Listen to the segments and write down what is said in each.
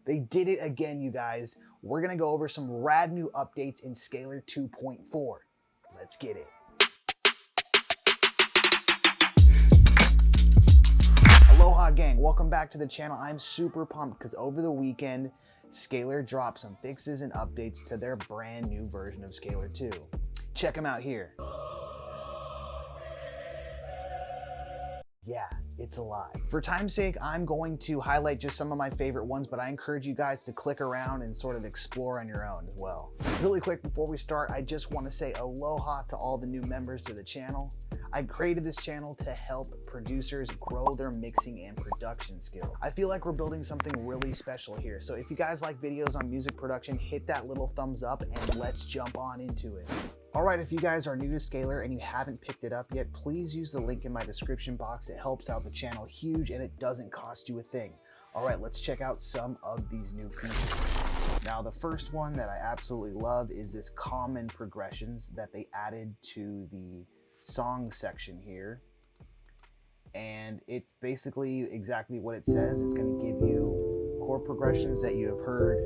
They did it again, you guys. We're gonna go over some rad new updates in Scalar 2.4. Let's get it. Aloha gang, welcome back to the channel. I'm super pumped because over the weekend, Scalar dropped some fixes and updates to their brand new version of Scalar 2. Check them out here. Yeah, it's alive. For time's sake, I'm going to highlight just some of my favorite ones, but I encourage you guys to click around and sort of explore on your own as well. Really quick before we start, I just want to say aloha to all the new members to the channel. I created this channel to help producers grow their mixing and production skill. I feel like we're building something really special here. So if you guys like videos on music production, hit that little thumbs up and let's jump on into it. All right, if you guys are new to Scalar and you haven't picked it up yet, please use the link in my description box. It helps out the channel huge and it doesn't cost you a thing. All right, let's check out some of these new features. Now, the first one that I absolutely love is this common progressions that they added to the song section here. And it basically exactly what it says. It's going to give you chord progressions that you have heard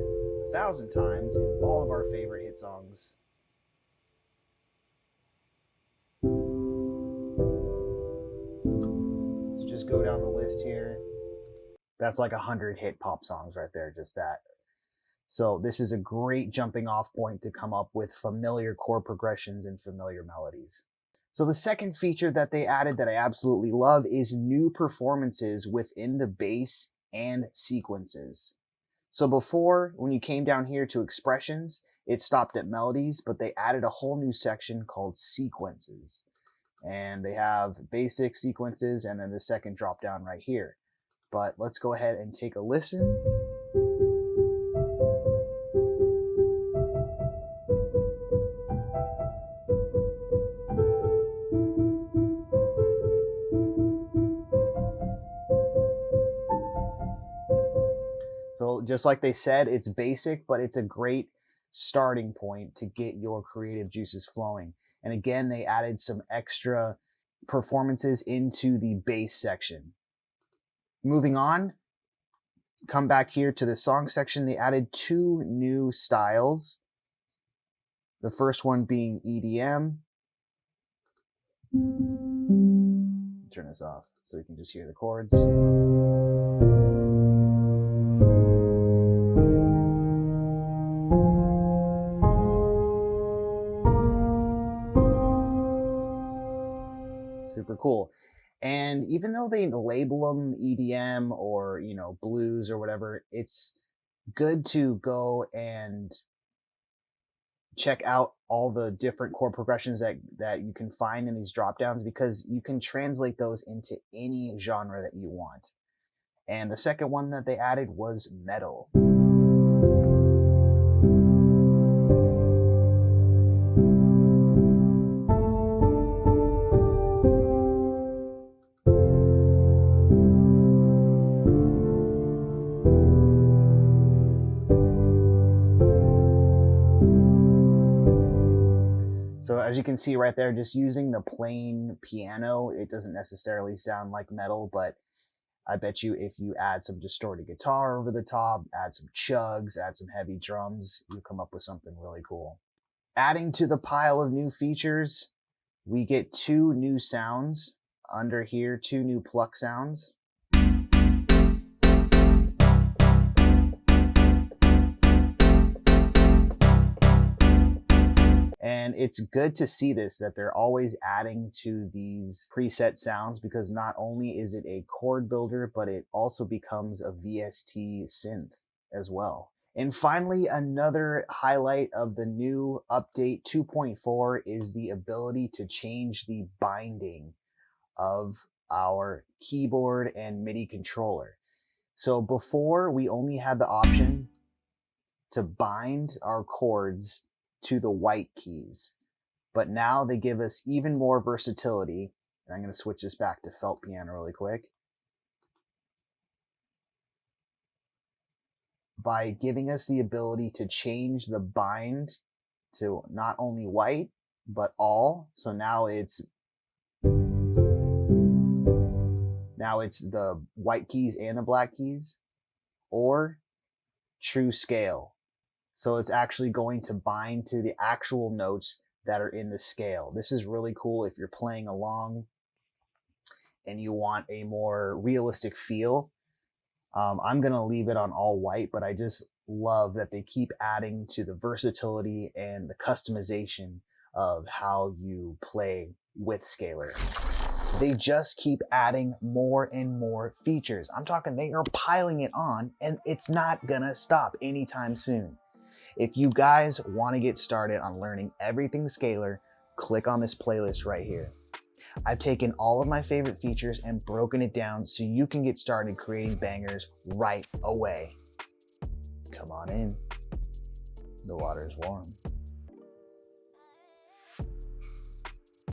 1,000 times in all of our favorite hit songs. So just go down the list here. That's like 100 hit pop songs right there, just that. So this is a great jumping off point to come up with familiar chord progressions and familiar melodies. So the second feature that they added that I absolutely love is new performances within the bass and sequences. So before, when you came down here to expressions, it stopped at melodies, but they added a whole new section called sequences. And they have basic sequences and then the second drop down right here. But let's go ahead and take a listen. So just like they said, it's basic, but it's a great starting point to get your creative juices flowing. And again, they added some extra performances into the bass section. Moving on, come back here to the song section. They added 2 new styles. The first one being EDM. Turn this off so you can just hear the chords. Super cool. And even though they label them EDM or, you know, blues or whatever, it's good to go and check out all the different chord progressions that you can find in these drop downs, because you can translate those into any genre that you want. And the second one that they added was metal. So as you can see right there, just using the plain piano, it doesn't necessarily sound like metal, but I bet you if you add some distorted guitar over the top, add some chugs, add some heavy drums, you come up with something really cool. Adding to the pile of new features, we get 2 new sounds under here, 2 new Pluck Sounds. And it's good to see this, that they're always adding to these preset sounds, because not only is it a chord builder, but it also becomes a VST synth as well. And finally, another highlight of the new update 2.4 is the ability to change the binding of our keyboard and MIDI controller. So before, we only had the option to bind our chords to the white keys, but now they give us even more versatility. And I'm going to switch this back to felt piano really quick, by giving us the ability to change the bind to not only white but all. So now it's the white keys and the black keys, or true scale. So it's actually going to bind to the actual notes that are in the scale. This is really cool if you're playing along and you want a more realistic feel. I'm gonna leave it on all white, but I just love that they keep adding to the versatility and the customization of how you play with Scalar. They just keep adding more and more features. I'm talking they are piling it on, and it's not gonna stop anytime soon. If you guys want to get started on learning everything Scalar, click on this playlist right here. I've taken all of my favorite features and broken it down so you can get started creating bangers right away. Come on in. The water is warm.